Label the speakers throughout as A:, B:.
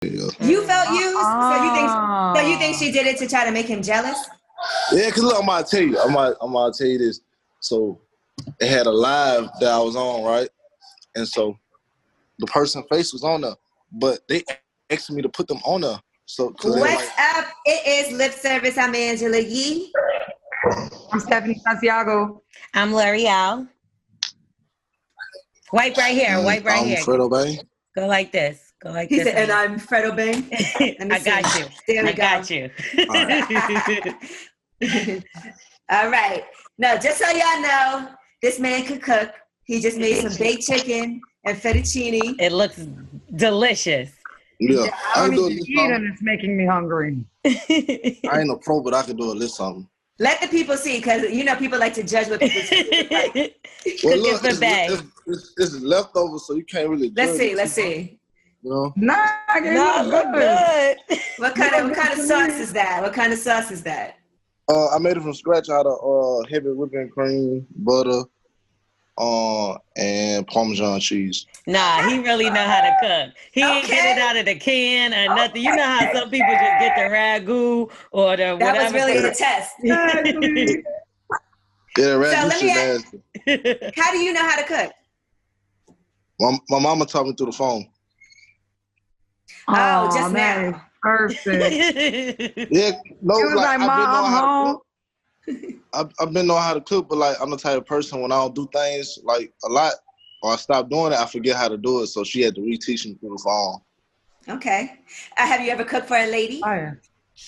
A: You felt used? So you think she did it to try to make him jealous?
B: Yeah, because look, I'm about to tell you. I'm about to tell you this. So it had a live that I was on, right? And so the person's face was on there, but they asked me to put them on there. So
A: what's up? It is Lip Service. I'm Angela Yee.
C: I'm Stephanie Santiago.
D: I'm L'Oreal. Wipe right here. Wipe right here.
B: I'm Fredo Bang.
D: Go like this. Go like
A: He
D: this.
A: Said, and I'm Fredo Bang.
D: I got you.
A: There we
D: I
A: go.
D: got you.
A: All right. No, just so y'all know, this man could cook. He just made some baked chicken and fettuccine.
D: It looks delicious.
B: Yeah,
C: I don't need to eat and it's making me hungry.
B: I ain't no pro, but I can do a little something.
A: Let the people see, because you know people like to judge what people see. Like.
B: Well, look, it's leftovers, so you can't really.
A: Let's see.
B: You know?
C: Nah,
D: look good.
A: What kind of sauce is that? What kind of sauce is that?
B: I made it from scratch out of heavy whipping cream, butter, and Parmesan cheese.
D: Nah, he really know how to cook. He ain't get it out of the can or nothing. You know how some people just get the ragu or the whatever.
A: That was really the test.
B: Yeah, ragu
A: so let me how do you know how to cook?
B: My mama taught me through the phone.
A: Oh, just now.
C: Perfect.
B: Yeah, no,
C: it was like Mom,
B: I've been knowing how to cook, but like I'm the type of person when I don't do things like a lot or I stop doing it, I forget how to do it. So she had to reteach me through the phone.
A: Okay. Have you ever cooked for a lady?
C: Oh, yeah.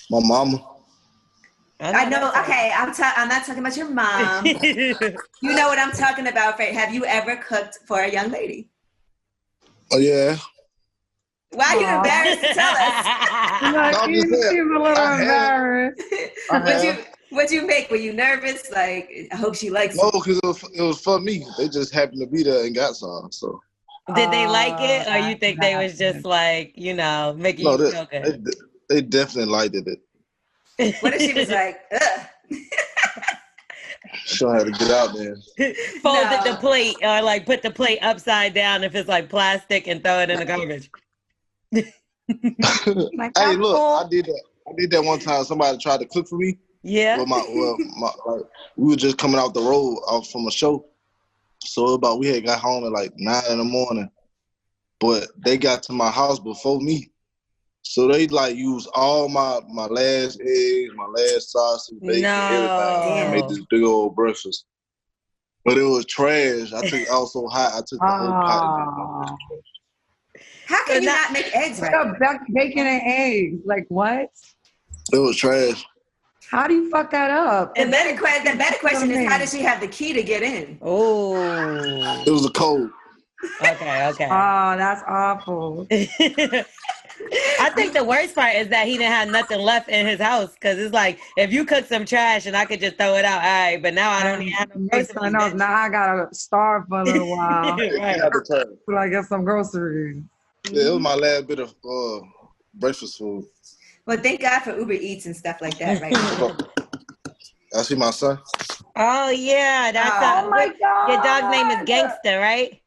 B: My mama.
A: I know. Okay, I'm not talking about your mom. You know what I'm talking about. Have you ever cooked for a young lady?
B: Oh yeah.
A: Why are you embarrassed to tell us?
C: She's a little embarrassed.
A: What'd you make? Were you nervous? Like, I hope she likes
B: No, because it was for me. They just happened to be there and got some. So.
D: Did they like it, or you think they was just like, you know, making you feel good?
B: They definitely liked it.
A: What if she was like, ugh?
B: Sure had to get out there.
D: Folded the plate, or like put the plate upside down if it's like plastic and throw it in the garbage.
B: Hey, look, I did that one time. Somebody tried to cook for me.
D: Yeah.
B: Like, we were just coming out the road off from a show. So we had got home at like 9 a.m. But they got to my house before me. So they like used all my last eggs, my last sausage, bacon, everything. And made this big old breakfast. But it was trash. I was so hot, I took the whole pot.
A: How can you not make eggs right?
C: Bacon and eggs. Like what?
B: It was trash.
C: How do you fuck that up?
A: The better question is, how did she have the key to get in?
D: Oh.
B: It was a code.
D: Okay.
C: Oh, that's awful.
D: I think the worst part is that he didn't have nothing left in his house, because it's like, if you cook some trash and I could just throw it out, all right, but now I don't even have no groceries.
C: Now I gotta starve for a little while.
D: Right.
C: Till I get some groceries.
B: Yeah, it was my last bit of breakfast food.
A: Well, thank God for Uber Eats and stuff like that, right?
B: I see my son.
D: Oh yeah,
C: oh my God.
D: Your dog's name is Gangsta, right?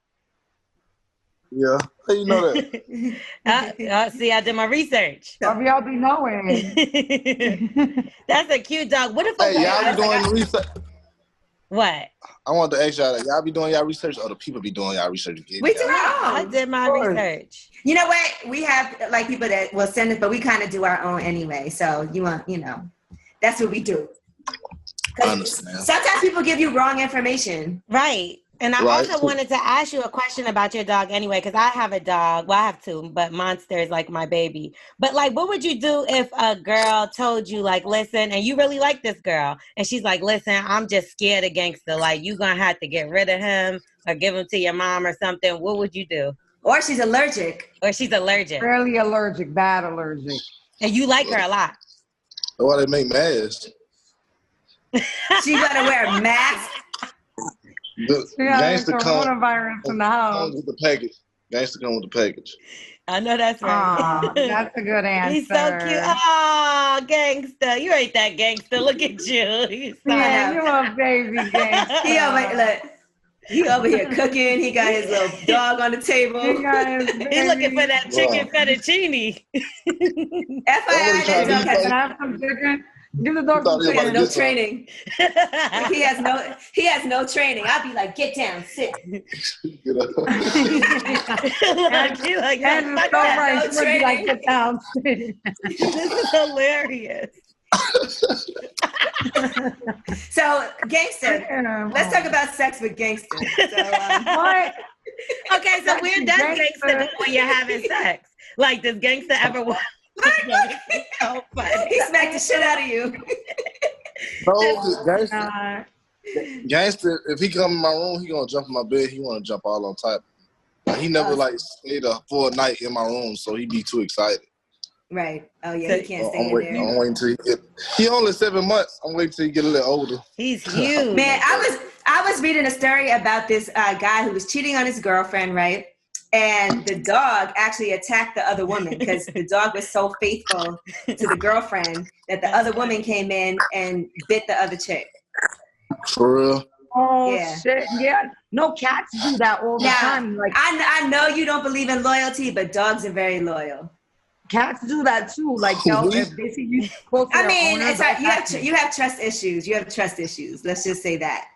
B: Yeah, how you know that?
D: See, I did my research.
C: Y'all be knowing.
D: That's a cute dog. What if
B: y'all be doing research?
D: What?
B: I want to ask y'all be doing y'all research, or the people be doing y'all research?
A: We do our own.
D: I did my research.
A: You know what? We have like people that will send us, but we kind of do our own anyway. So that's what we do.
B: I understand.
A: Sometimes people give you wrong information.
D: Right. And I also wanted to ask you a question about your dog anyway, because I have a dog. Well, I have two, but Monster is like my baby. But like, what would you do if a girl told you, like, listen, and you really like this girl, and she's like, listen, I'm just scared of Gangsta. Like, you gonna have to get rid of him or give him to your mom or something. What would you do?
A: Or she's allergic.
C: Fairly allergic, bad allergic.
D: And you like her a lot.
B: Why they make masks?
A: She gotta wear a mask.
B: Gangsta
C: coronavirus in the house.
B: Comes with the package. Gangsta come with the package.
D: I know that's right.
C: That's a good answer.
D: He's so cute. Oh, Gangsta. You ain't that gangster. Look at you.
C: Yeah, you a baby gangster.
A: Look. He over here cooking. He got his little dog on the table.
D: He looking for that chicken fettuccine.
A: FYI, that dog has
C: some chicken. Give the dog some
A: chicken. He has no training. He has no training. I'll be like, get down, sit.
D: I'd be like, no training. Like, get down, sit. This is hilarious.
A: So, gangster. Let's talk about sex with gangster. So,
C: what?
D: Okay, so where does gangster go when you're having sex? Like, does gangster ever walk?
A: So funny. He smacked the shit out of you.
B: No, gangster, if he come in my room, he gonna jump in my bed. He wanna jump all on top. Like, he never stayed a full night in my room, so he be too excited.
A: Right. Oh yeah, he can't stay in there.
B: I'm waiting till he only 7 months. I'm waiting till he get a little older.
D: He's huge.
A: Man, I was reading a story about this guy who was cheating on his girlfriend, right? And the dog actually attacked the other woman because the dog was so faithful to the girlfriend that the other woman came in and bit the other chick.
B: For real?
C: Oh, yeah. Shit. Yeah. No, cats do that all the time. Like,
A: I know you don't believe in loyalty, but dogs are very loyal.
C: Cats do that too. Like, if they see you close to
A: it's like you have trust issues. You have trust issues. Let's just say that.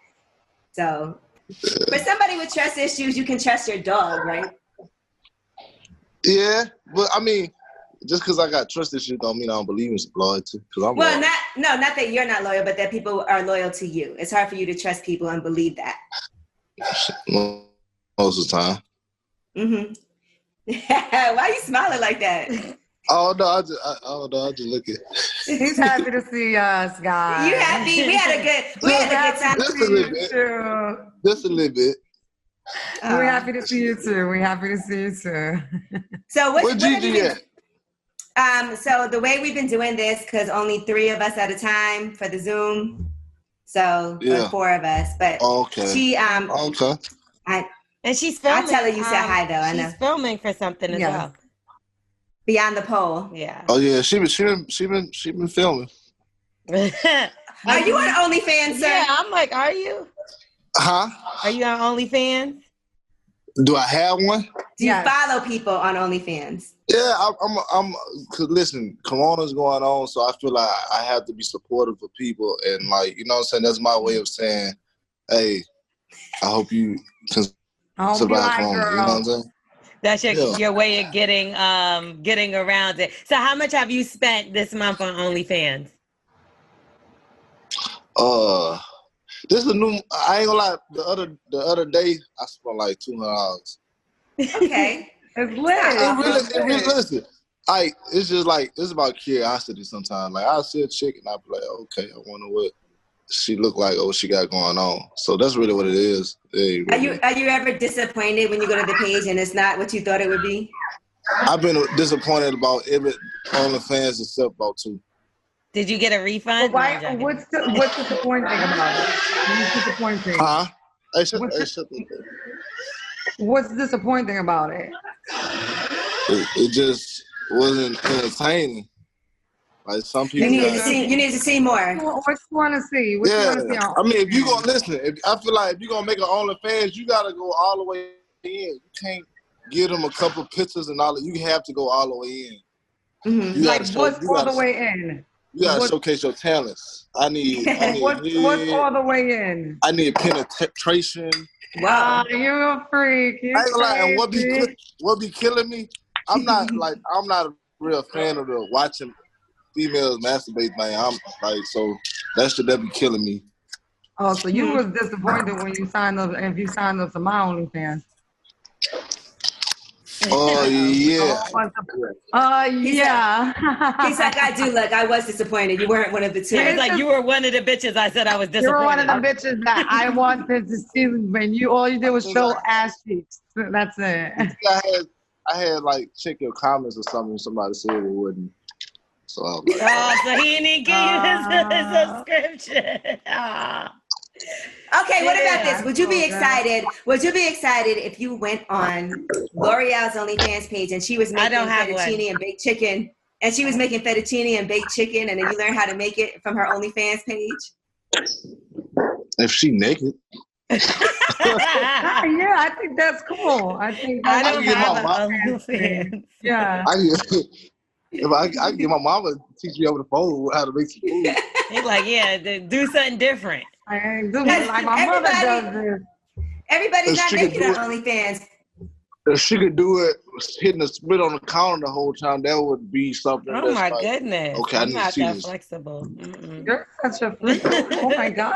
A: So, for somebody with trust issues, you can trust your dog, right?
B: Yeah, but I mean, just because I got trust issues don't mean I don't believe in loyalty.
A: Not that you're not loyal, but that people are loyal to you. It's hard for you to trust people and believe that.
B: Most of the time.
A: Mm-hmm. Why are you smiling like that?
B: Oh no, I just look at.
C: He's happy to see us, guys.
A: You happy? We had a good time.
B: Just a little bit. Just a little bit.
C: We're happy to see you too.
A: So
B: where Gigi at?
A: So the way we've been doing this, because only 3 of us at a time for the Zoom. So 4 of us, but she
B: okay.
D: And she's filming.
A: I'll tell her you said hi though. I know
D: she's filming for something as well.
A: Beyond the Pole.
D: Yeah.
B: Oh yeah, she been filming.
A: Are you on OnlyFans, sir?
D: Yeah, I'm like, are you?
B: Huh?
D: Are you on OnlyFans?
B: Do I have one?
A: Do you follow people on OnlyFans?
B: Yeah, I'm. Cause listen, Corona's going on, so I feel like I have to be supportive of people, and like, you know what I'm saying. That's my way of saying, hey, I hope you can survive Corona. You know what I'm saying?
D: That's your way of getting around it. So, how much have you spent this month on OnlyFans?
B: This is a new. I ain't gonna lie. The other day, I spent like $200.
A: Okay,
C: it's lit.
B: It really listen. It's just like it's about curiosity. Sometimes, like I'll see a chick and I'll be like, okay, I wonder what she look like or what she got going on. So that's really what it is. Yeah, really.
A: Are you ever disappointed when you go to the page and it's not what you thought it would be?
B: I've been disappointed about every OnlyFans except about 2.
D: Did you get a refund?
C: Well, what's disappointing about it? What's disappointing?
B: Huh?
C: What's disappointing about it?
B: It just wasn't entertaining. Like some people,
A: you need to see more.
C: What you want to see? What you want to see?
B: I mean, if you gonna listen, I feel like if you gonna make an OnlyFans, you gotta go all the way in. You can't give them a couple pictures and all. You have to go all the way in.
A: Mm-hmm.
C: Like what's all the way in?
B: You gotta showcase your talents. I need
C: what's all the way in?
B: I need penetration.
C: Wow, you're a freak.
B: I ain't lying. What be killing me? I'm not a real fan of the watching females masturbate thing. I'm like, so that shit that be killing me.
C: Oh, so you was disappointed when you signed up, if you signed up to my OnlyFans.
B: Oh yeah.
C: Yeah.
A: He's like, I do look. I was disappointed. You weren't one of the 2.
D: He's like, you were one of the bitches. I said I was disappointed.
C: You were one of the bitches that I wanted to see when all you did was show ass cheeks. That's it.
B: I had like check your comments or something. Somebody said it wouldn't. So I was like,
D: so he didn't give you his subscription.
A: Okay, what about this? Would you be excited? Would you be excited if you went on L'Oreal's OnlyFans page and she was making fettuccine and baked chicken, and she was making fettuccine and baked chicken, and then you learn how to make it from her OnlyFans page?
B: If she naked.
C: Yeah, I think that's cool. I think
D: I
C: that's
D: don't
B: get
D: have
B: my
D: an OnlyFans.
C: yeah.
B: If I can get my mama to teach me over the phone how to make some food.
D: He's like, yeah, do something different.
C: I ain't doing it like my mother does it.
A: Everybody's
B: If
A: not
B: she could
A: making
B: do
A: an
B: it-
A: OnlyFans.
B: If she could do it, hitting the split on the counter the whole time, that would be something.
D: Oh
B: that's
D: my
B: like,
D: goodness.
B: okay, I
D: I'm
B: need to
D: not
B: see
D: that
B: this.
D: flexible. Mm-mm.
C: You're such a freak. Oh my God.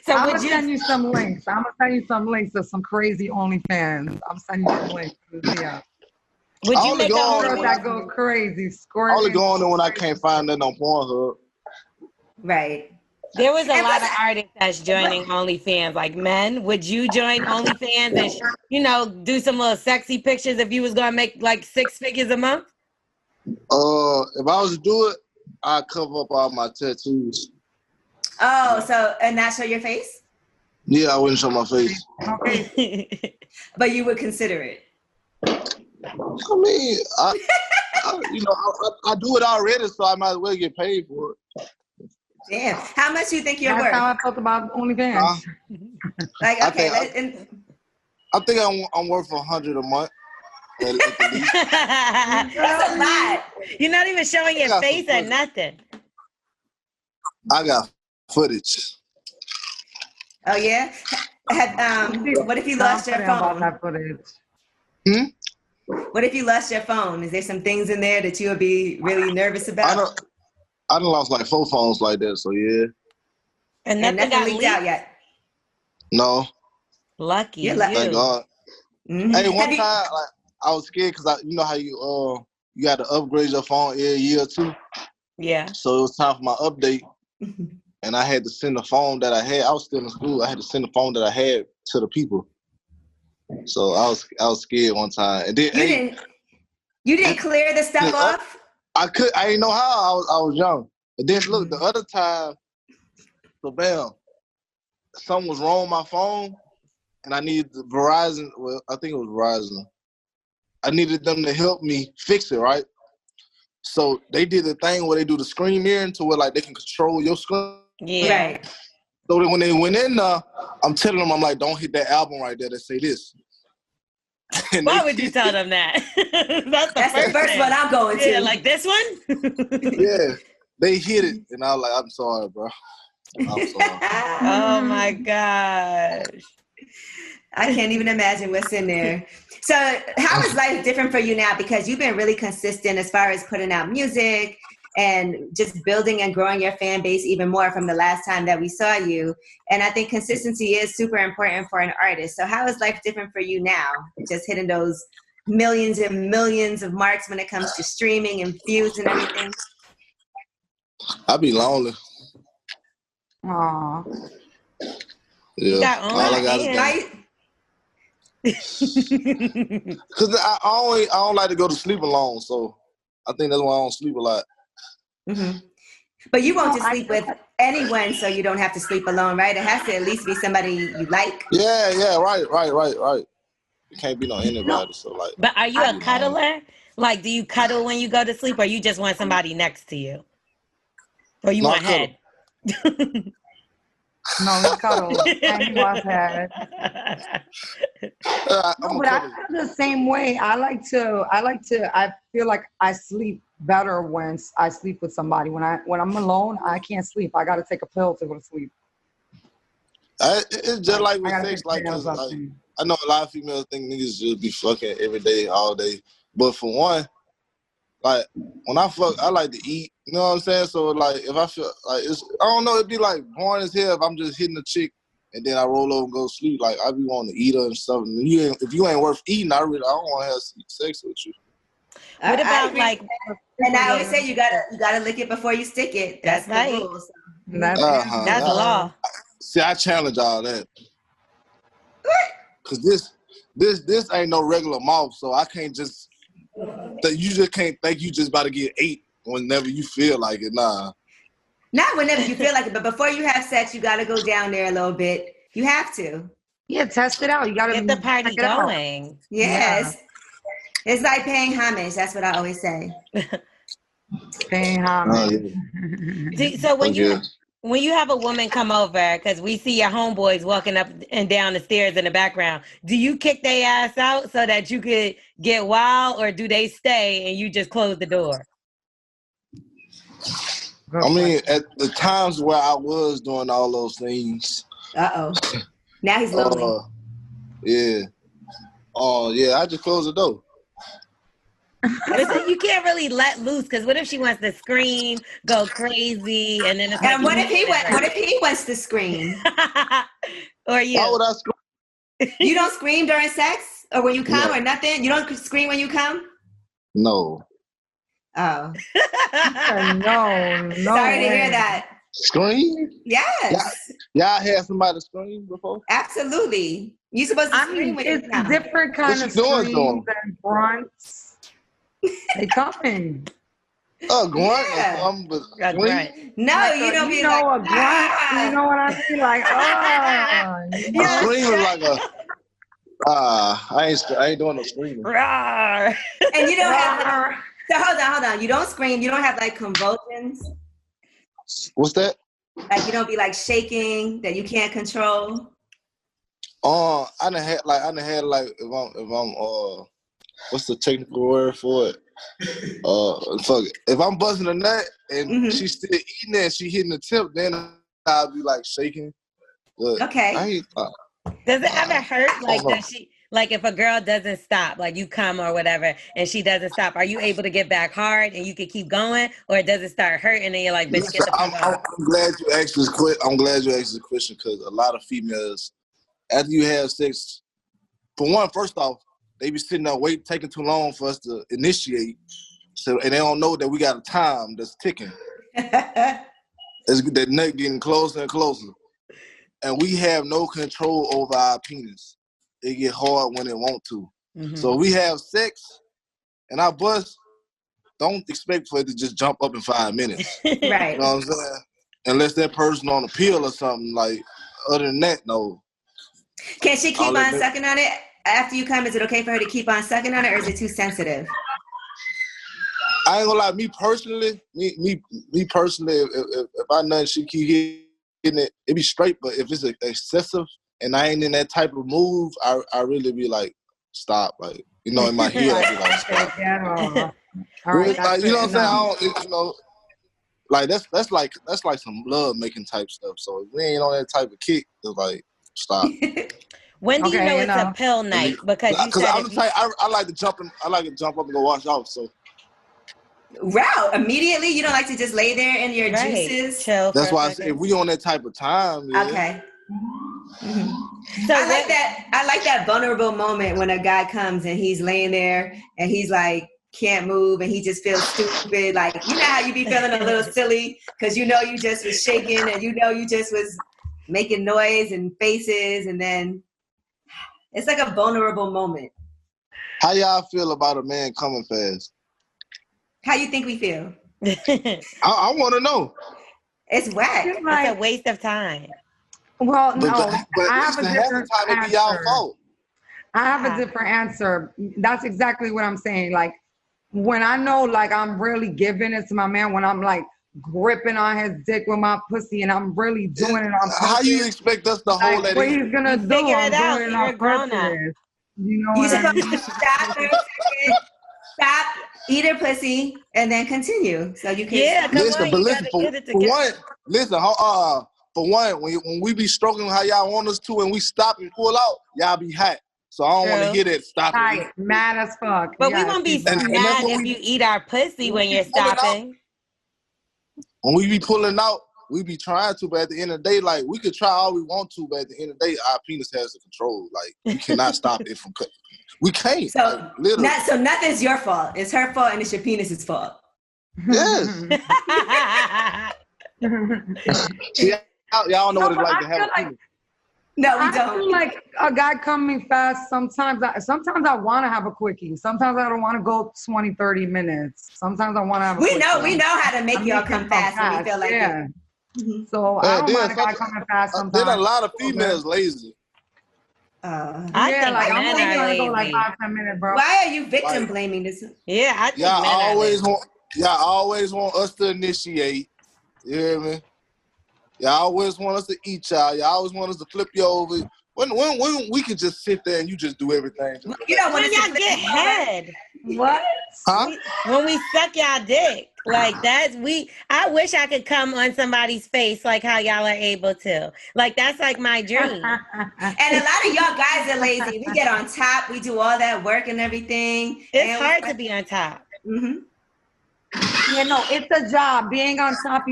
D: So
C: I'm
D: would
C: gonna send you some links. I'm gonna send you some links of some crazy OnlyFans. I'm sending you some links. Yeah.
D: would
B: I
D: you
B: only
D: make
B: go
D: a
B: on
C: Girls
B: when
C: that go crazy,
B: I
C: squirting.
B: only go on there when I can't find nothing on Pornhub.
A: Right.
D: There was a
A: And
D: lot
A: plus,
D: of artists that's joining OnlyFans, like men. Would you join OnlyFans and do some little sexy pictures if you was gonna make like 6 figures a month?
B: If I was to do it, I'd cover up all my tattoos.
A: oh, so and not show your face,
B: Yeah, I wouldn't show my face.
C: Okay.
A: but you would consider it.
B: I mean, I do it already, so I might as well get paid for it.
A: Damn. How much do you think you're
C: That's how
A: worth?
C: I felt about OnlyFans.
B: Huh?
A: Like,
B: I
A: okay,
B: think I think I'm worth $100 a month at the least.
A: that's a lot.
D: You're not even showing your
B: got
D: face
B: some
D: or
B: footage.
D: nothing.
B: I got footage.
A: Oh yeah. What if you lost your
C: Confident about
A: phone?
C: that footage.
A: What if you lost your phone? Is there some things in there that you would be really nervous about?
B: I done lost like 4 phones like that, so yeah.
D: And
A: And
D: nothing
A: nothing
D: got
A: leaked
D: leaked
A: out yet.
B: No,
D: Lucky
A: You're
D: you.
A: lucky.
B: thank God.
A: Mhm.
B: Hey, one
A: Have you-
B: time, like I was scared because you know how you got to upgrade your phone every year or two.
D: Yeah.
B: So it was time for my update, and I had to send the phone that I had. I was still in school. I had to send the phone that I had to the people. So I was scared one time, and then
A: you didn't clear the stuff off?
B: I didn't know how. I was young. And then look, the other time, so bam, something was wrong with my phone, and I needed Verizon. Well, I think it was Verizon. I needed them to help me fix it, right? So they did the thing where they do the screen mirroring to where like they can control your screen.
D: Yeah.
A: Right.
B: So that when they went in there, I'm telling them, I'm like, don't hit that album right there that say this. And
D: Why would you tell them that? That's
A: the first one I'm going to.
D: Yeah, like this one?
B: Yeah, they hit it, and I was like, I'm sorry, bro. I'm sorry.
D: Oh my gosh.
A: I can't even imagine what's in there. So how is life different for you now? Because you've been really consistent as far as putting out music and just building and growing your fan base even more from the last time that we saw you. And I think consistency is super important for an artist. So how is life different for you now? Just hitting those millions and millions of marks when it comes to streaming and views and everything?
B: I be lonely.
C: Aw.
B: Yeah.
D: You got
B: All I got is because I don't like to go to sleep alone, so I think that's why I don't sleep a lot.
A: Mm-hmm. But you won't just sleep with anyone, so you don't have to sleep alone, right? It has to at least be somebody you like.
B: Yeah, right. It can't be no anybody, so like.
D: But are you a cuddler? Like, do you cuddle when you go to sleep, or you just want somebody next to you? Or you want head?
C: No, he cuddles. And he wants head. No, but I feel the same way. I feel like I sleep better when I sleep with somebody. When I'm alone, I can't sleep. I got to take a pill to go to sleep.
B: It's just like with sex, like I know a lot of females think niggas just be fucking every day, all day. But for one, like when I fuck, I like to eat. You know what I'm saying? So like if I feel like I don't know, it'd be like boring as hell if I'm just hitting a chick and then I roll over and go to sleep. Like I be wanting to eat her and stuff. And if you ain't worth eating, I don't want to have sex with you.
D: What about like?
A: And I always say you gotta lick it before you stick it. That's right. The rules.
C: That's
D: law.
B: See, I challenge all that. Cause this ain't no regular mouth, so I can't just. You just can't think you just about to get ate whenever you feel like it. Nah.
A: Not whenever you feel like it, but before you have sex, you gotta go down there a little bit. You have to.
C: Yeah, test it out. You gotta
D: get the party going.
A: Yes. Yeah. It's like paying homage. That's what I always say.
C: Paying homage.
D: So when you when you have a woman come over, because we see your homeboys walking up and down the stairs in the background, do you kick their ass out so that you could get wild, or do they stay and you just close the door?
B: I mean, at the times where I was doing all those things.
A: Now he's lonely.
B: Yeah. Yeah, I just closed the door.
D: But you can't really let loose, because what if she wants to scream, go crazy, and then it's
A: and what if he wants to scream?
D: Or you?
B: Why would I scream?
A: You don't scream during sex or when you come or nothing? You don't scream when you come?
B: No.
A: Oh.
C: No.
A: Sorry to hear that.
B: Scream?
A: Yes.
B: Y'all had somebody scream before?
A: Absolutely. You supposed to scream when you come.
C: It's different kind of screams and grunts. They coming.
B: A grunt?
A: Yeah.
B: A grunt?
A: No,
C: like
A: you don't be
C: like
A: like
C: a grunt. You know what I mean? Like,
B: A scream is like a I ain't doing no screaming.
A: And you don't have so hold on. You don't scream, you don't have like convulsions.
B: What's that?
A: Like you don't be like shaking that you can't control.
B: I done had like if I'm what's the technical word for it? Fuck it. If I'm buzzing a nut and she's still eating it and she hitting the tip, then I'll be like shaking. But
A: okay.
D: Does it ever hurt? Like like if a girl doesn't stop, like you come or whatever, and she doesn't stop, are you able to get back hard and you can keep going, or does it start hurting and you're like, bitch, get the fuck off?
B: I'm glad you asked this question because a lot of females, after you have sex, for one, first off, they be sitting there waiting, taking too long for us to initiate. So, and they don't know that we got a time that's ticking. That neck getting closer and closer. And we have no control over our penis. It get hard when it want to. Mm-hmm. So we have sex and I bust, don't expect for it to just jump up in 5 minutes.
A: Right.
B: You know what I'm saying? Unless that person on a pill or something, like, other than that, no.
A: Can she keep on sucking on it? After you come, is it okay for her to keep on sucking on it, or is it too sensitive?
B: I ain't gonna lie, me personally, if I know she keep hitting it, it be straight. But if it's excessive and I ain't in that type of move, I really be like, stop. Like, you know, in my head, I be like, stop.
C: All right,
B: like, you know what I'm saying? You know, like that's like some love making type stuff. So if we ain't on that type of kick, it's like, stop.
D: When do you know it's a pill night? Because I'm
B: the type, I like to jump up and go wash off. So.
A: Wow, immediately? You don't like to just lay there in your juices?
D: Chill.
B: That's why I say if we on that type of time. Yeah.
A: Okay. Mm-hmm. So I like that vulnerable moment when a guy comes and he's laying there and he's like can't move and he just feels stupid. Like, you know how you be feeling a little silly because you know you just was shaking and you know you just was making noise and faces, and then it's like a vulnerable moment.
B: How y'all feel about a man coming fast?
A: How you think we feel?
B: I want to know.
A: It's whack.
D: It's a waste of time.
C: Well, no,
B: but
C: I have a different answer. I have a different answer. That's exactly what I'm saying. Like, when I know, like, I'm really giving it to my man, when I'm, like, gripping on his dick with my pussy and I'm really doing it on purpose.
B: How you expect us to hold that in?
C: What he's going to do, I'm doing it on purpose. You know what I mean?
A: Stop, eat her pussy, and then continue. So you can
B: for one, when we be stroking how y'all want us to and we stop and pull out, y'all be hot. So I don't want to hear that stopping.
C: Right, mad as fuck.
D: But we won't be mad if you eat our pussy when you're stopping.
B: When we be pulling out, we be trying to, but at the end of the day, like, we could try all we want to, but at the end of the day, our penis has the control. Like, we cannot stop it from cutting. We can't.
A: So, like, so nothing's your fault. It's her fault and it's your penis's fault.
B: Yes. Y'all don't know what it's like to have a penis.
A: No, we don't.
C: I feel like a guy coming fast, sometimes I want to have a quickie. Sometimes I don't want to go 20, 30 minutes. Sometimes I want to have a quickie.
A: We know how to make y'all come fast when we feel like it.
C: Mm-hmm. So I don't mind a guy coming fast sometimes.
B: Then a lot of females lazy.
D: I think
C: like,
D: men
C: I'm
D: are
C: only
D: lazy.
C: Go like 5-10 minutes, bro.
A: Why are you victim blaming this?
D: Yeah, I think y'all
B: always want us to initiate. You hear me? Y'all always want us to eat y'all. Y'all always want us to flip you over. When we could just sit there and you just do everything.
D: You don't want y'all get head.
C: What?
B: Huh?
D: When we suck y'all dick. Like I wish I could come on somebody's face like how y'all are able to. Like that's like my dream.
A: And a lot of y'all guys are lazy. We get on top. We do all that work and everything.
D: It's hard to be on top.
A: Mm-hmm.
C: Yeah, no, it's a job. Being on top,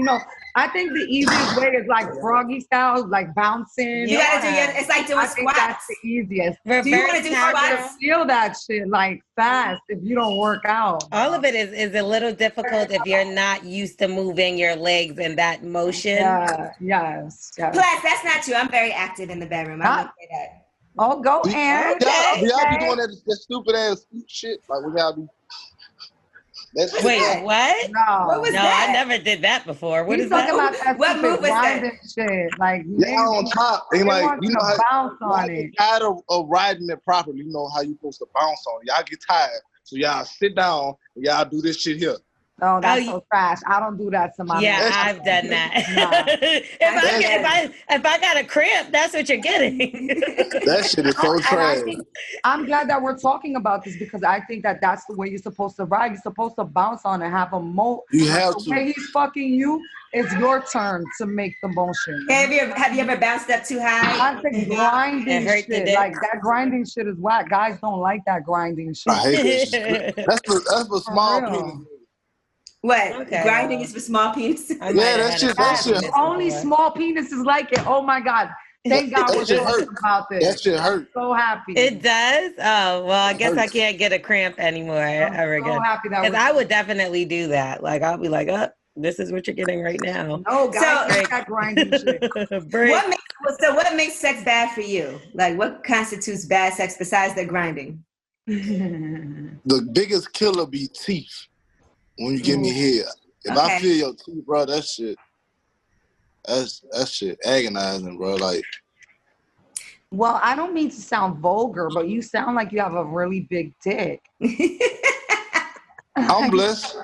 C: I think the easiest way is like froggy style, like bouncing.
A: You gotta do it's like doing squats.
C: That's the easiest.
A: Do you want to do squats?
C: Feel that shit like fast if you don't work out.
D: All of it is a little difficult if you're not used to moving your legs in that motion.
C: Yeah, yes.
A: Plus, that's not true. I'm very active in the bedroom. I wouldn't say that.
C: Oh, go Aaron.
B: Y'all be doing that stupid ass shit like we gotta be.
D: Wait, what?
C: No,
A: what was that?
D: I never did that before. What is that?
A: What move was that?
C: Shit. Like,
B: y'all on top. And like, you know how
C: on
B: get tired of riding it properly. You know how you supposed to bounce on it. Y'all get tired. So y'all sit down and y'all do this shit here.
C: Oh, that's so trash. I don't do that to my man.
D: I've done that. If I got a cramp, that's what you're getting.
B: That shit is so trash.
C: I'm glad that we're talking about this because I think that that's the way you're supposed to ride. You're supposed to bounce on and have a
B: You have
C: the
B: to.
C: way he's fucking you, it's your turn to make the motion.
A: Have you ever bounced up too high?
C: That's the grinding shit. Like that grinding shit is whack. Guys don't like that grinding shit.
B: I hate that shit. That's for small penis.
A: What? Okay. Grinding is for small penises?
B: Yeah, that shit.
C: Only small penises like it. Oh my God. Thank God we're talking about this.
B: That shit hurt.
C: So happy.
D: It does? Oh, well, I guess I can't get a cramp anymore ever again.
C: So happy that
D: because I would definitely do that. Like, I'll be like, this is what you're getting right now.
C: No, guys, that grinding shit.
A: What makes sex bad for you? Like, what constitutes bad sex besides the grinding?
B: The biggest killer be teeth. When you give me head, if I feel your teeth, bro, that's shit agonizing, bro. Like,
C: well, I don't mean to sound vulgar, but you sound like you have a really big dick.
B: I'm blessed.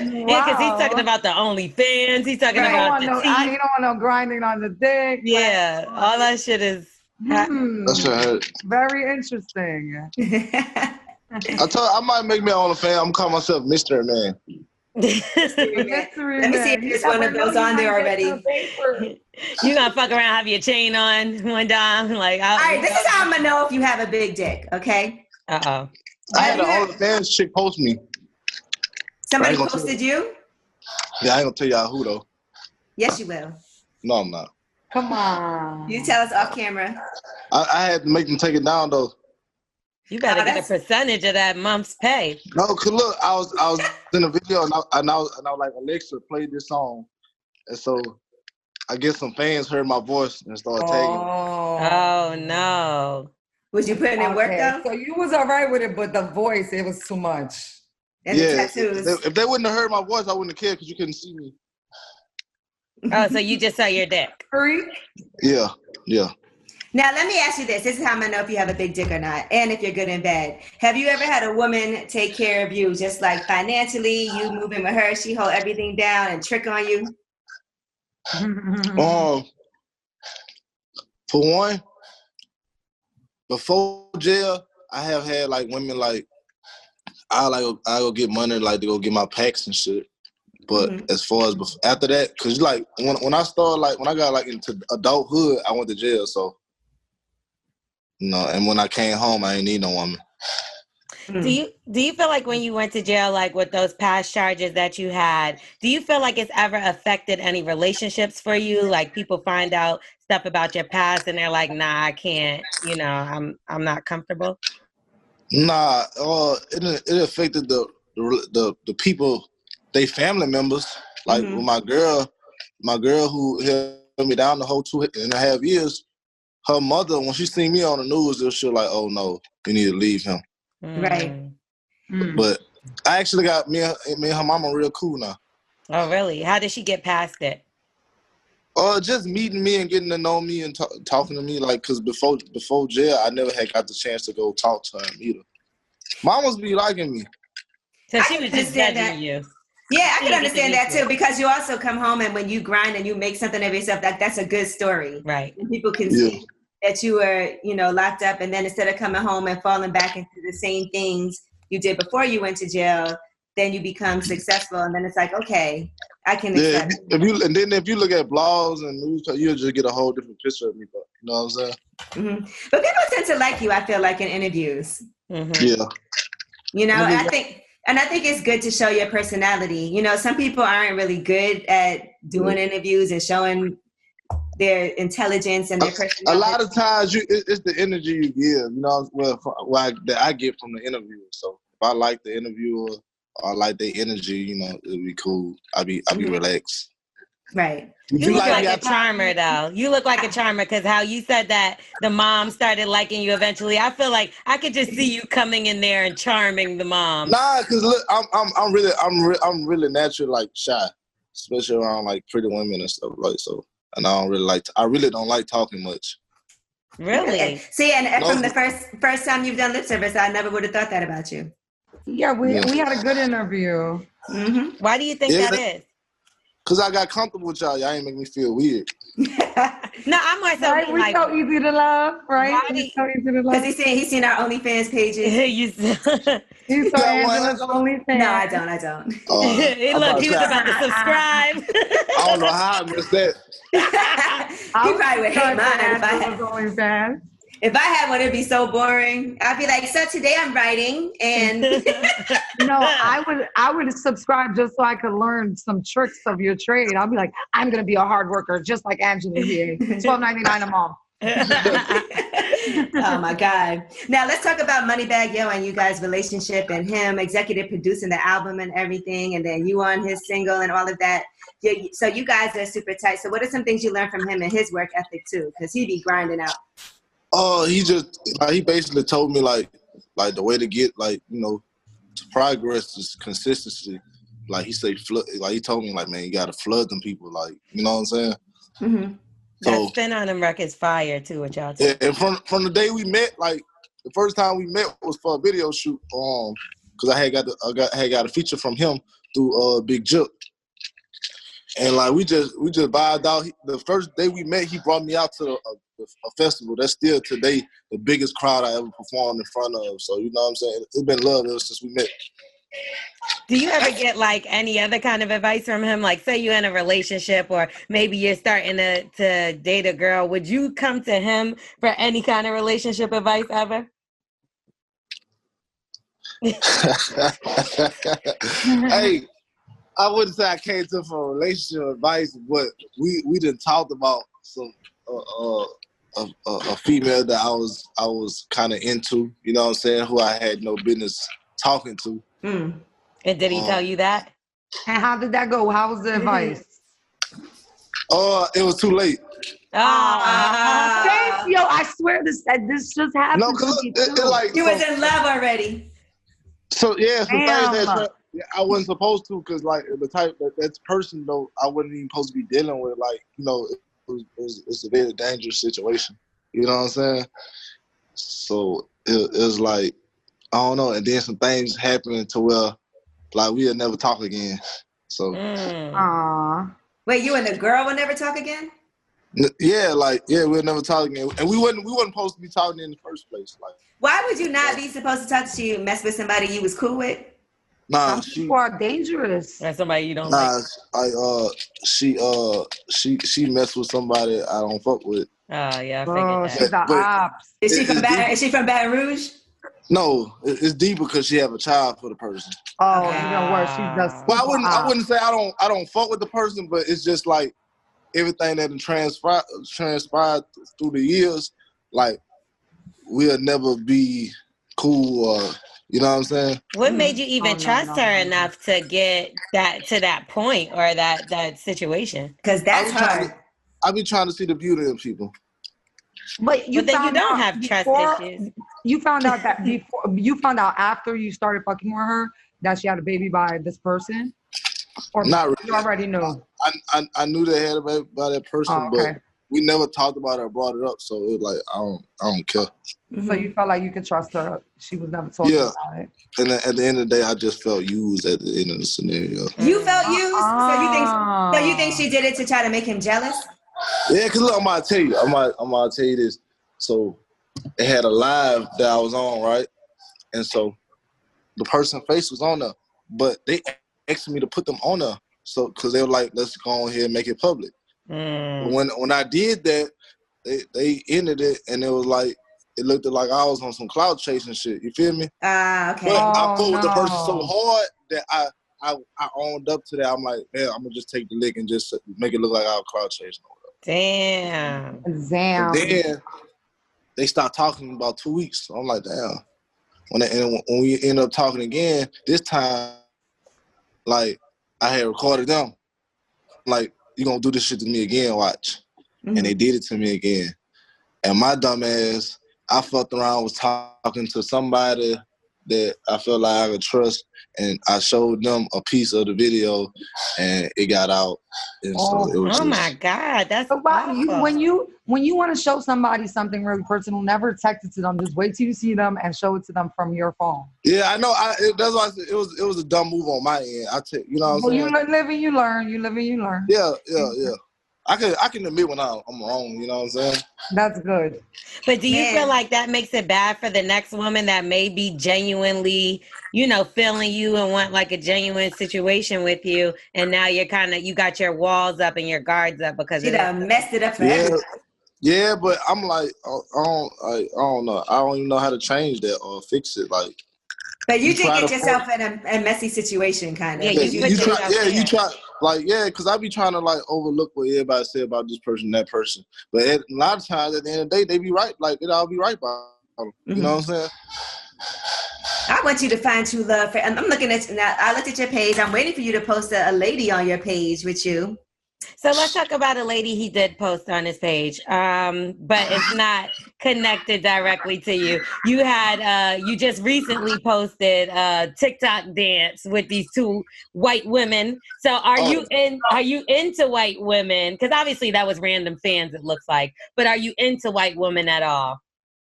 D: Yeah, because he's talking about the OnlyFans. He's talking about the teeth.
C: You don't want no grinding on the dick.
D: Yeah, all that shit is.
B: That's what hurt.
C: Very interesting.
B: I might make me on OnlyFans. I'm calling myself Mystery Man.
A: Let me see if there's one of those on there already.
D: You gonna fuck around, have your chain on one time? Like, all
A: right, this is how I'm gonna know if you have a big dick, okay?
B: I had an OnlyFans chick post me.
A: Somebody posted you?
B: Yeah, I ain't gonna tell y'all who though.
A: Yes, you will.
B: No, I'm not.
C: Come on.
A: You tell us off camera.
B: I had to make them take it down though.
D: You better get a percentage of that month's pay.
B: No, cause look, I was in a video and I was like, Alexa, play this song, and so I guess some fans heard my voice and started tagging me.
D: Oh no!
A: Was you putting in work though?
C: So you was all right with it, but the voice, it was too much.
A: And the tattoos.
B: If they wouldn't have heard my voice, I wouldn't have cared because you couldn't see me.
D: Oh, so you just saw your dick?
C: Freak?
B: Yeah.
A: Now, let me ask you this. This is how I'm going to know if you have a big dick or not, and if you're good in bed. Have you ever had a woman take care of you, just like financially, you moving with her, she hold everything down and trick on you?
B: For one, before jail, I have had like women like, I go get money like to go get my packs and shit. But as far as after that, cause like when I started like when I got like into adulthood, I went to jail. So and when I came home, I ain't need no woman.
D: Do you feel like when you went to jail, like with those past charges that you had, do you feel like it's ever affected any relationships for you? Like people find out stuff about your past and they're like, nah, I can't. I'm not comfortable.
B: Nah, it affected the people. They family members, like with my girl who held me down the whole 2.5 years, her mother, when she seen me on the news, she was like, oh no, you need to leave him.
A: Right.
B: But I actually got me and her mama real cool now.
D: Oh, really? How did she get past it?
B: Just meeting me and getting to know me and talking to me, like, cause before jail, I never had got the chance to go talk to him either. Mamas be liking me.
D: So she was just judging you.
A: Yeah, I can understand that too, because you also come home and when you grind and you make something of yourself, that's a good story.
D: Right.
A: And people can see that you were, locked up, and then instead of coming home and falling back into the same things you did before you went to jail, then you become successful, and then it's like, okay, I can accept it.
B: If you look at blogs and news, you'll just get a whole different picture of me. But you know what I'm saying?
A: Mm-hmm. But people tend to like you, I feel like, in interviews.
B: Mm-hmm. Yeah.
A: And I think it's good to show your personality. Some people aren't really good at doing interviews and showing their intelligence and their personality.
B: A lot of times, it's the energy you give. That I get from the interviewer. So if I like the interviewer, or I like their energy, it'll be cool. I'll be relaxed.
A: Right.
D: You look like a charmer, though. You look like a charmer because how you said that the mom started liking you eventually. I feel like I could just see you coming in there and charming the mom.
B: Nah, because look, I'm really naturally like shy, especially around like pretty women and stuff like so. And I really don't like talking much.
D: Really?
A: See, and from the first time you've done lip service, I never would have thought that about you.
C: Yeah, we had a good interview.
D: Mm-hmm. Why do you think that is?
B: Because I got comfortable with y'all. Y'all ain't make me feel weird.
D: No, I'm more so
C: right? We're so easy to love, right? So easy to love.
A: Because he's seen our OnlyFans pages.
C: He's so Angela's OnlyFans.
A: No, I don't.
D: Look, he was about to subscribe.
B: I don't know how I missed that.
A: He probably would hate mine if I had one, it'd be so boring. I'd be like, so today I'm writing and
C: No, I would subscribe just so I could learn some tricks of your trade. I'll be like, I'm gonna be a hard worker just like Angela Yee. $12.99 a month.
A: Oh my God. Now let's talk about Moneybagg Yo and you guys' relationship and him executive producing the album and everything, and then you on his single and all of that. So you guys are super tight. So what are some things you learned from him and his work ethic too? Because he be grinding out.
B: He basically told me like the way to get to progress is consistency. Like he said, he told me like, man, you gotta flood them people. Like, you know what I'm saying?
D: Mm-hmm. So, that spin on them record's fire too. What y'all?
B: Yeah, and from the day we met, like the first time we met was for a video shoot. Because I had got a feature from him through Big Jip. And like we just vibed out. The first day we met, he brought me out to a festival. That's still today the biggest crowd I ever performed in front of. So you know what I'm saying? It's been love ever since we met.
D: Do you ever get like any other kind of advice from him? Like say you're in a relationship or maybe you're starting to date a girl. Would you come to him for any kind of relationship advice ever?
B: Hey, I wouldn't say I came to him for relationship advice, but we done talked about some a female that I was kind of into, you know what I'm saying, who I had no business talking to.
D: Mm. And did he tell you that?
C: And how did that go? How was the advice?
B: It was too late.
C: Thanks, yo, I swear this just happened.
B: No, because
A: he was in love already.
B: So yeah, some things that I wasn't supposed to, because like the type that person though I wasn't even supposed to be dealing with. Like, you know, it's a very dangerous situation. You know what I'm saying? So it was like, I don't know, and then some things happened to where like we'll never talk again. So
A: wait, you and the girl will never talk again?
B: Yeah, we'll never talk again. And we wasn't supposed to be talking in the first place. Like,
A: why would you not be supposed to talk to you, mess with somebody you was cool with?
C: Nah, people are dangerous.
D: That's somebody you don't like.
B: She messed with somebody I don't fuck with.
D: Oh yeah, I figured that.
C: She's the ops.
A: Is she from Baton Rouge?
B: No, it's deep because she have a child for the person.
C: Oh, even worse. She's just.
B: Well, I wouldn't say I don't fuck with the person, but it's just like everything that transpired through the years, like we'll never be cool, or you know what I'm saying.
D: What made you even trust her enough to get that to that point or that situation?
A: Because that's hard.
B: I be trying to see the beauty in people.
C: But then you don't have
D: trust issues.
C: You found out that before. You found out after you started fucking with her that she had a baby by this person, or
B: not really.
C: You already knew.
B: I knew they had a baby by that person,
C: okay.
B: we never talked about it or brought it up, so it was like I don't care.
C: So you felt like you could trust her. She was never talking about it.
B: And then at the end of the day, I just felt used at the end of the scenario.
A: You felt used? So you think she did it to try to make him jealous?
B: Yeah, because look, I'm going to tell you. I'm going to tell you this. So it had a live that I was on, right? And so the person's face was on there, but they asked me to put them on there. So, because they were like, let's go on here and make it public. When I did that, they ended it, and it was like, it looked like I was on some cloud chasing shit. You feel me?
A: Okay.
B: But I pulled the person so hard that I owned up to that. I'm like, man, I'm gonna just take the lick and just make it look like I was cloud chasing.
D: Damn.
B: And then they stopped talking about 2 weeks. So I'm like, damn. When we end up talking again, this time, like, I had recorded them. Like, you gonna do this shit to me again, watch. And they did it to me again. And my dumb ass, I fucked around, was talking to somebody that I felt like I could trust, and I showed them a piece of the video, and it got out. And so it was
D: my God, that's
C: awful. When you want to show somebody something really personal, never text it to them. Just wait till you see them and show it to them from your phone.
B: Yeah, I know. That's why I said it was a dumb move on my end. You know what I'm saying?
C: You live and you learn. You live and you learn.
B: Yeah. I can admit when I'm wrong, you know what I'm saying?
C: That's good.
D: But do you feel like that makes it bad for the next woman that may be genuinely, feeling you and want like a genuine situation with you, and now you're you got your walls up and your guards up because
A: you messed it up for everybody.
B: Yeah, but I'm like, I don't know. I don't even know how to change that or fix it. Like,
A: but you did get yourself in a messy situation, kind of.
D: Yeah, you
B: try. Like, because I be trying to, like, overlook what everybody say about this person, that person. But a lot of times, at the end of the day, they be right. Like, it all be right by them. You know what I'm saying?
A: I want you to find true love. I'm looking at now. I looked at your page. I'm waiting for you to post a lady on your page with you.
D: So let's talk about a lady he did post on his page, but it's not connected directly to you. You had you just recently posted a TikTok dance with these two white women. So are you into white women? Because obviously that was random fans, it looks like. But are you into white women at all?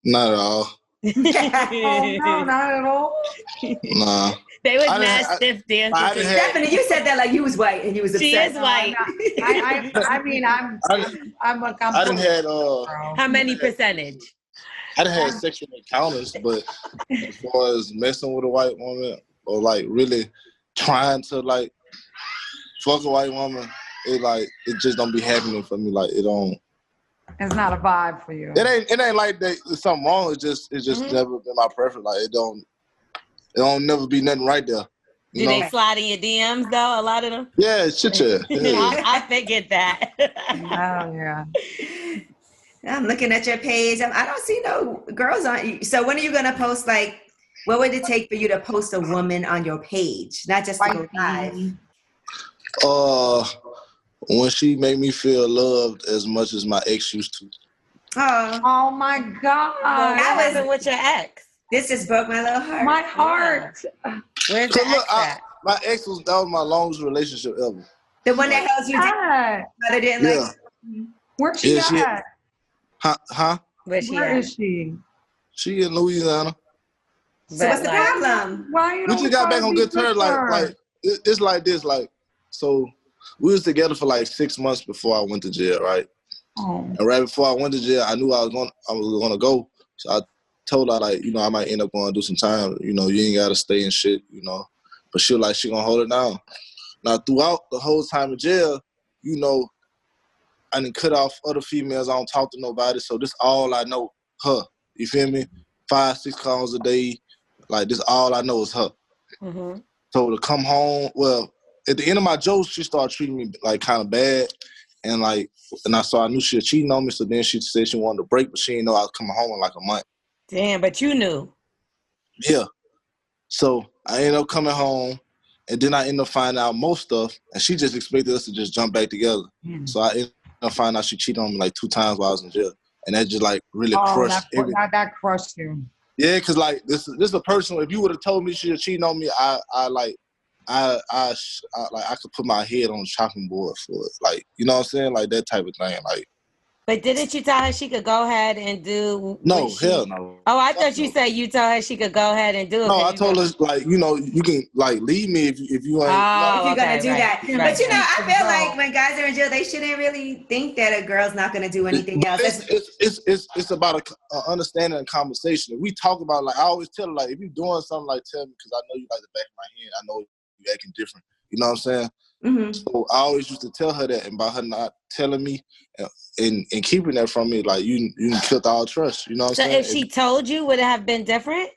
B: Not at all.
C: No, not at all.
B: Nah.
D: They was mad stiff dancing.
A: Stephanie, you said that like you was white and you was upset.
D: She is white.
C: I mean, I'm
B: I didn't had
D: how many percentage?
B: I didn't have sexual encounters, but as far as messing with a white woman or like really trying to like fuck a white woman, it just don't be happening for me. Like it don't.
C: It's not a vibe for you.
B: It ain't like there's something wrong. It's just never been my preference. Like it don't never be nothing right there.
D: Do they slide in your DMs though? A lot of them.
B: Yeah, shit. Yeah.
D: I figured that.
C: Oh yeah.
A: I'm looking at your page. I don't see no girls on you. So when are you gonna post? Like, what would it take for you to post a woman on your page, not just to go live?
B: When she make me feel loved as much as my ex used to.
C: Oh my God!
D: That wasn't with your ex.
A: This just broke my little heart.
C: My heart.
D: Where's the ex at?
B: My ex was my longest relationship ever.
A: The one that held you down, but it didn't like.
C: Where's she at?
B: Huh?
C: Where is she?
B: She in Louisiana.
A: So what's the problem?
C: Why you
B: we just got back on good terms. Like it's like this. Like so, we was together for like 6 months before I went to jail, right?
C: Oh.
B: And right before I went to jail, I knew I was gonna go. So I told her like, I might end up going to do some time. You ain't gotta stay and shit. But she was like, she gonna hold it down. Now throughout the whole time in jail, I didn't cut off other females. I don't talk to nobody. So this all I know, her. You feel me? 5-6 calls a day. Like this all I know is her.
D: Mm-hmm.
B: So to come home, well, at the end of my jokes, she started treating me like kind of bad. And I knew she was cheating on me. So then she said she wanted to break, but she didn't know I was coming home in like a month.
D: Damn, but you knew.
B: Yeah. So I ended up coming home, and then I ended up finding out most stuff, and she just expected us to just jump back together. Mm. So I ended up finding out she cheated on me like 2 times while I was in jail. And that just like really crushed everything.
C: That crushed you.
B: Yeah, because like this is a person, if you would have told me she was cheating on me, I could put my head on the chopping board for it. Like, you know what I'm saying? Like that type of thing. Like,
D: But didn't you tell her she could go ahead and do?
B: No, hell no.
D: Oh, I thought you said you told her she could go ahead and do it.
B: No, I told her like, you know, you can like leave me if you ain't.
A: If you're gonna do that,
D: right.
A: But you know, I feel like when guys are in jail, they shouldn't really think that a girl's not gonna do anything else.
B: It's about a understanding and conversation. If we talk about, like, I always tell her, like, if you're doing something, like, tell me, because I know you like the back of my hand. I know you acting different. You know what I'm saying? Mm-hmm. So I always used to tell her that, and by her not telling me and keeping that from me, like, you killed all trust. You know what I'm saying?
D: So if she told you, would it have been different?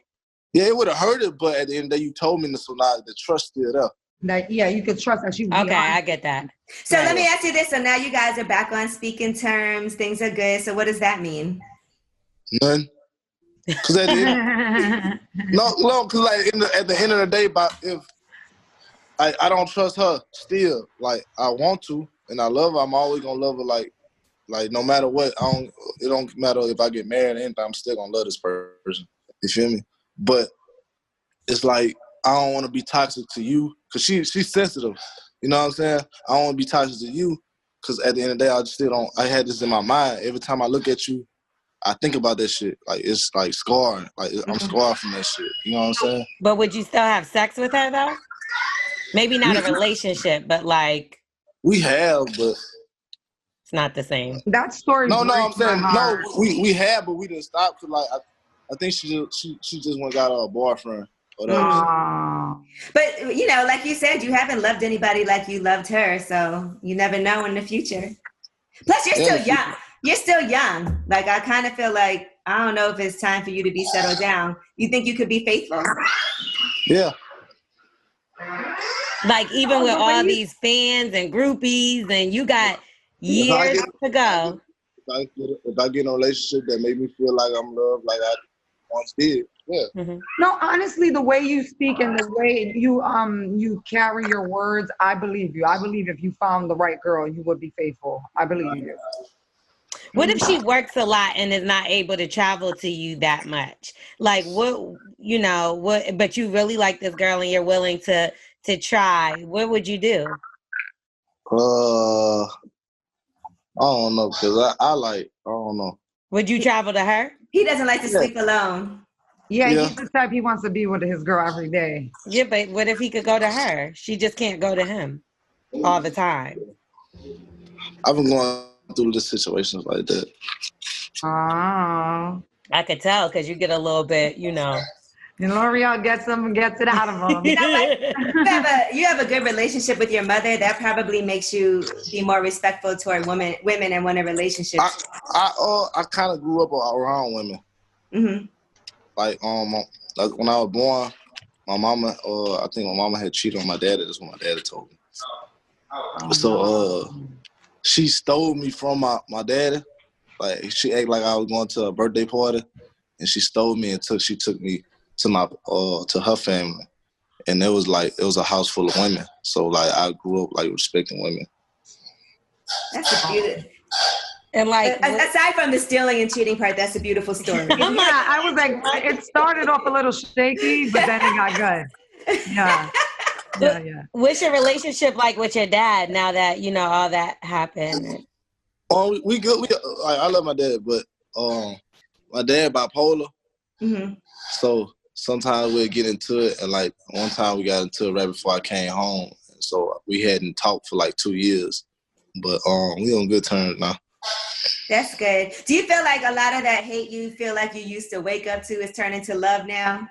B: Yeah, it would have hurt it, but at the end of the day, you told me, so now the trust still up.
C: That, yeah, you could trust that she would be
D: okay, I get that.
A: So let me ask you this. So now you guys are back on speaking terms. Things are good. So what does that mean?
B: None. Because at the end, because like at the end of the day, if I don't trust her still, like I want to, and I love her, I'm always gonna love her. Like no matter what, it don't matter if I get married or anything, I'm still gonna love this person. You feel me? But it's like I don't want to be toxic to you because she's sensitive. You know what I'm saying? I don't want to be toxic to you because at the end of the day, I just still don't. I had this in my mind. Every time I look at you, I think about that shit. Like it's like scarring. Like I'm scarred from that shit. You know what I'm saying?
D: But would you still have sex with her though? Maybe not a relationship, but like
B: we have, but
D: it's not the same.
C: That story.
B: No, I'm saying no. We have, but we didn't stop because like I think she just went got a boyfriend.
A: But you know, like you said, you haven't loved anybody like you loved her, so you never know in the future. Plus, you're still young. You're still young. Like I kind of feel like I don't know if it's time for you to be settled down. You think you could be faithful?
B: Yeah.
D: Like even with all these fans and groupies, and you got years to go.
B: If I get in a relationship that made me feel like I'm loved, like I once did, yeah.
C: Mm-hmm. No, honestly, the way you speak and the way you carry your words, I believe you. I believe if you found the right girl, you would be faithful. I believe you.
D: What if she works a lot and is not able to travel to you that much? Like what, but you really like this girl and you're willing to try. What would you do?
B: I don't know, because I don't know.
D: Would you travel to her?
A: He doesn't like to sleep alone.
C: Yeah, he's the type he wants to be with his girl every day.
D: Yeah, but what if he could go to her? She just can't go to him all the time.
B: I've been going through the situations like that.
C: Oh.
D: I could tell because you get a little bit,
C: And L'Oreal gets it out of them.
A: You have a good relationship with your mother. That probably makes you be more respectful toward women and want a relationship.
B: I kind of grew up around women. Mm-hmm. Like when I was born, my mama, I think my mama had cheated on my dad. That's what my dad told me. So she stole me from my daddy. Like she acted like I was going to a birthday party, and she stole me and she took me to my to her family, and it was a house full of women. So like I grew up like respecting women.
A: That's a beautiful.
D: And like
A: aside from the stealing and cheating part, that's a beautiful story.
C: I was like, it started off a little shaky, but then it got good. Yeah. Yeah.
D: What's your relationship like with your dad now that all that happened?
B: We good. I love my dad, but my dad bipolar. Mm-hmm. So sometimes we'll get into it, and like one time we got into it right before I came home, so we hadn't talked for like 2 years, but we on good terms now.
A: That's good. Do you feel like a lot of that hate you feel like you used to wake up to is turning to love now?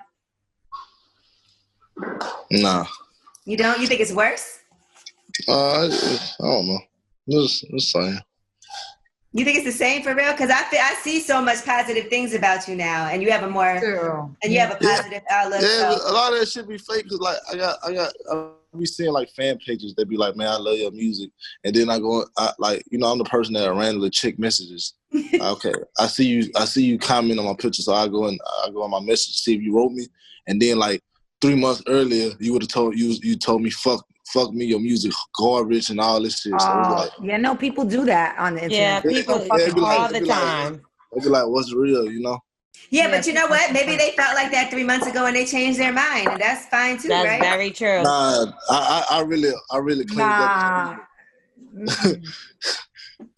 B: Nah.
A: You don't? You think it's worse?
C: I
B: don't know. It's same.
A: You think it's the same for real? Because I see so much positive things about you now, and you have you have a positive outlook.
B: Yeah, a lot of that shit be fake. Cause like I be seeing like fan pages that be like, man, I love your music, and then I'm the person that randomly check messages. Okay, I see you comment on my picture, so I go on my message to see if you wrote me, and then like 3 months earlier, you would have told me fuck me, your music garbage and all this shit. So
C: people do that on the internet.
D: Yeah, people all the time.
B: They be like, what's real,
A: Yeah, but you know what? Maybe they felt like that 3 months ago and they changed their mind, and that's fine too, right?
D: That's very true.
B: Nah, I really cleaned up.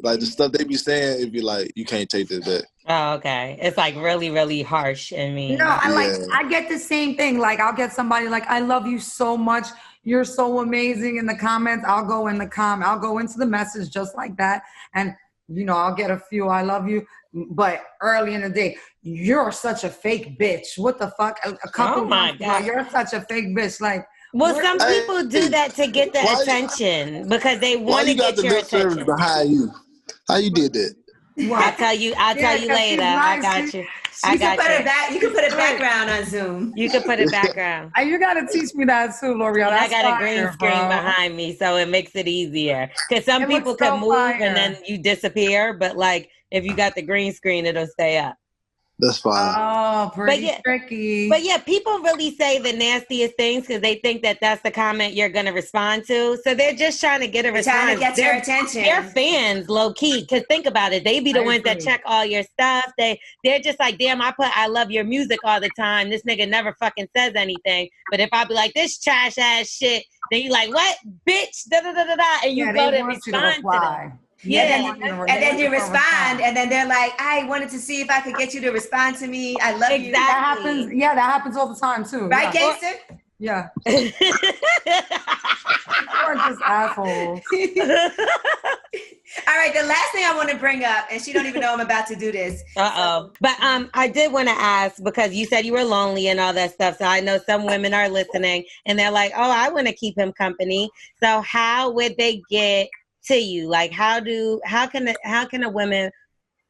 B: Like the stuff they be saying, it'd be like, you can't take this back.
D: Oh, okay. It's like really, really harsh and mean.
C: No, I get the same thing. Like I'll get somebody like, I love you so much. You're so amazing in the comments. I'll go into the message just like that. And, I'll get a few, I love you. But early in the day, you're such a fake bitch. What the fuck? A couple months ago, you're such a fake bitch. Like,
D: well, some people do that to get the attention because they want to get your attention.
B: Behind you. How you did that?
D: Well, I'll tell you later. I got you. You
A: can put a background on Zoom.
D: You can put a background.
C: You got to teach me that too, L'Oreal.
D: I got a green screen behind me, so it makes it easier. Because some people can move and then you disappear, but like if you got the green screen, it'll stay up.
B: That's fine.
C: Oh, pretty tricky.
D: But yeah, people really say the nastiest things because they think that that's the comment you're going to respond to. So they're just trying to get a response.
A: Trying to get your attention.
D: They're fans, low key. Because think about it, they be the ones that check all your stuff. They're just like, damn, I love your music all the time. This nigga never fucking says anything. But if I be like, this trash ass shit, then you like, what, bitch, da da da da da, and you go to respond to them. Yeah,
A: and then you respond, and then they're like, I wanted to see if I could get you to respond to me. I love you.
C: That happens. Yeah, that happens all the time too.
A: Right, gangster?
C: Yeah. We're just assholes.
A: All right, the last thing I want to bring up, and she don't even know I'm about to do this.
D: But I did want to ask, because you said you were lonely and all that stuff. So I know some women are listening, and they're like, oh, I want to keep him company. So how would they get to you? Like, how can a woman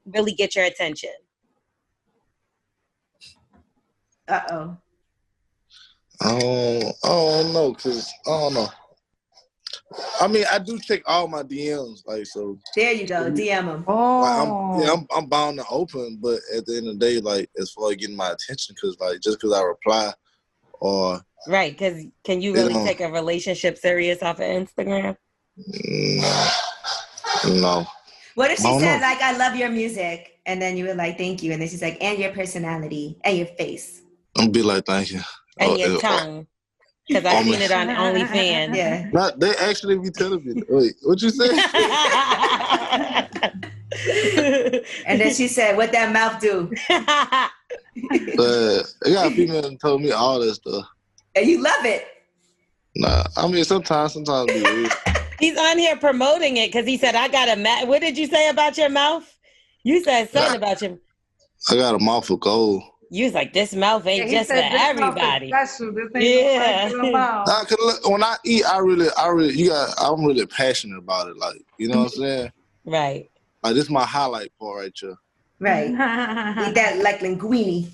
D: really get your attention?
B: I don't know, cause I don't know. I mean, I do check all my DMs, like, so.
A: There you go, DM them.
B: Like, I'm bound to open, but at the end of the day, like, as far as getting my attention, cause like just cause I reply, or
D: right, cause can you really take a relationship serious off of Instagram?
B: No.
A: What if she said, like, I love your music, and then you were like, thank you, and then she's like, and your personality, and your face.
B: I'll be like, thank you.
D: And your tongue. Because I've seen it on OnlyFans.
A: Yeah.
B: They actually be telling me, wait, what you say?
A: And then she said, what that mouth do?
B: But I got people that told me all that stuff.
A: And you love it.
B: Nah, I mean, sometimes be weird.
D: He's on here promoting it because he said, I got a what did you say about your mouth? You said something about your...
B: I got a mouth of gold.
D: You was like, this mouth ain't just for everybody.
C: Special. This ain't
B: when I eat, I'm really passionate about it. Like, you know what I'm saying?
D: Right.
B: Like, this is my highlight part right here.
A: Right. Eat that like linguine.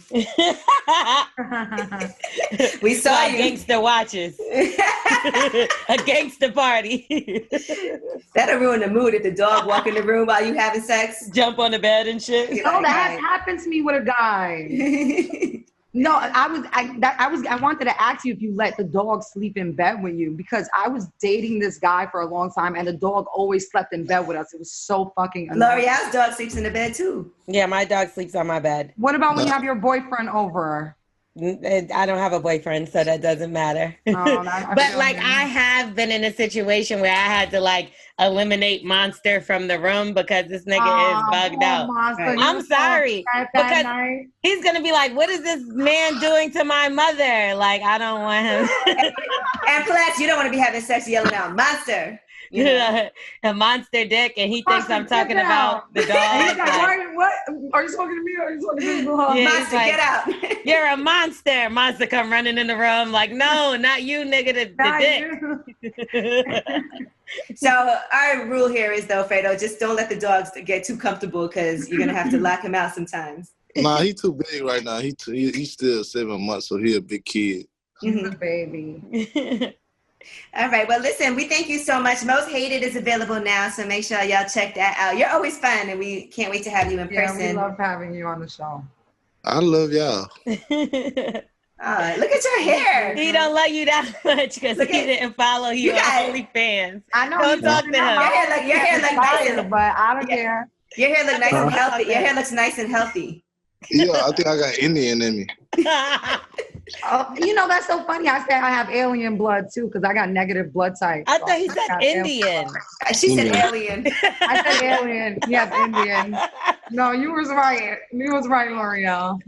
A: We saw you.
D: Gangster watches. A gangster party.
A: That'll ruin the mood if the dog walk in the room while you having sex.
D: Jump on the bed and shit.
C: Oh, that happened to me with a guy. No, I wanted to ask you if you let the dog sleep in bed with you, because I was dating this guy for a long time and the dog always slept in bed with us. It was so fucking annoying.
A: L'Oreal's dog sleeps in the bed too.
D: Yeah, my dog sleeps on my bed.
C: What about when you have your boyfriend over?
D: I don't have a boyfriend, so that doesn't matter. But like, I have been in a situation where I had to like eliminate Monster from the room because this nigga is bugged out.
C: Monster,
D: I'm sorry, because he's gonna be like, "What is this man doing to my mother?" Like, I don't want him.
A: And plus, you don't want to be having sex yelling out, "Monster."
D: You know? A monster dick, and he thinks I'm talking about the dog.
C: He's like, what? Are you talking to me or are you talking to this dog?
A: Yeah, Monster, like, get out.
D: You're a monster. Monster come running in the room like, no, not you, nigga, the dick.
A: So our rule here is, though, Fredo, just don't let the dogs get too comfortable because you're going to have to lock him out sometimes.
B: Nah, he too big right now. He's still 7 months, so he a big kid.
C: He's a baby.
A: All right. Well, listen, we thank you so much. Most Hated is available now, so make sure y'all check that out. You're always fun, and we can't wait to have you in person.
C: Yeah, we love having you on the show.
B: I love y'all.
A: Look at your hair.
D: He don't love you that much because he didn't follow you on OnlyFans.
C: I know.
D: Don't talk to him.
A: Your hair look nice,
C: but I don't care.
A: Your hair look nice and healthy. Your hair looks nice and healthy.
B: Yeah, I think I got Indian in me.
C: You know, that's so funny. I said I have alien blood too because I got negative blood type.
D: I thought he said Indian.
A: She said alien.
C: I said alien. Yes, Indian. No, you was right. You was right, L'Oreal.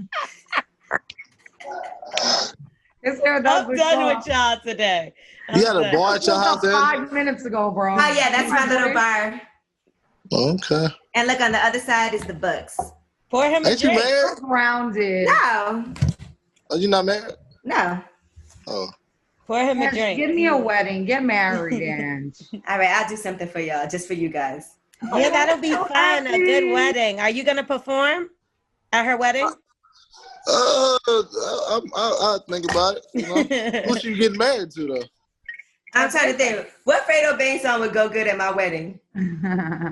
C: His hair does
D: I'm done with y'all today.
B: You had a bar at your house,
C: 5 minutes ago, bro.
A: Oh yeah, that's my little bar.
B: Okay.
A: And look, on the other side is the books.
D: Pour him a
B: Ain't you
D: drink.
B: married?
C: Rounded.
A: No.
B: Are you not married?
A: No.
B: Oh.
D: Pour him a drink.
C: Give me a wedding. Get married, and.
A: All right, I'll do something for y'all, just for you guys.
D: Yeah, that'll be fun. A good wedding. Are you gonna perform at her wedding?
B: I'll think about it. You know? Who she getting married to though?
A: I'm trying to think. What Fredo Bang song would go good at my wedding?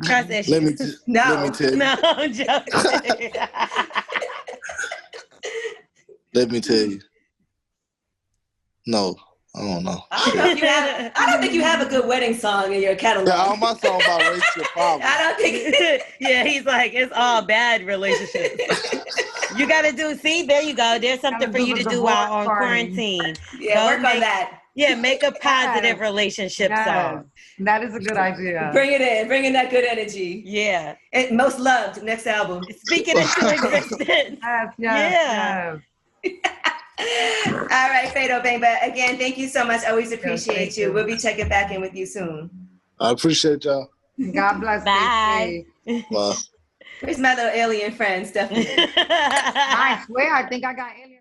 D: Trust issues.
B: Let me tell you.
D: No, I'm joking.
B: Let me tell you. No, I don't know.
A: I don't think you have a good wedding song in your catalog.
B: Yeah, all my songs about relationship problems.
A: I don't think.
D: Yeah, he's like, it's all bad relationships. You got to do, see, there you go. There's something for you to do while on quarantine.
A: Yeah, work on that.
D: Yeah, make a positive relationship song.
C: That is a good idea.
A: Bring it in. Bring in that good energy.
D: Yeah.
A: Most loved, next album.
D: Speak it into existence.
C: Yes.
A: All right, Fredo Bang. But again, thank you so much. Always appreciate you. We'll be checking back in with you soon.
B: I appreciate y'all.
C: God bless.
D: Bye.
B: Bye.
A: Where's my little alien friend, Stephanie?
C: I swear, I think I got alien.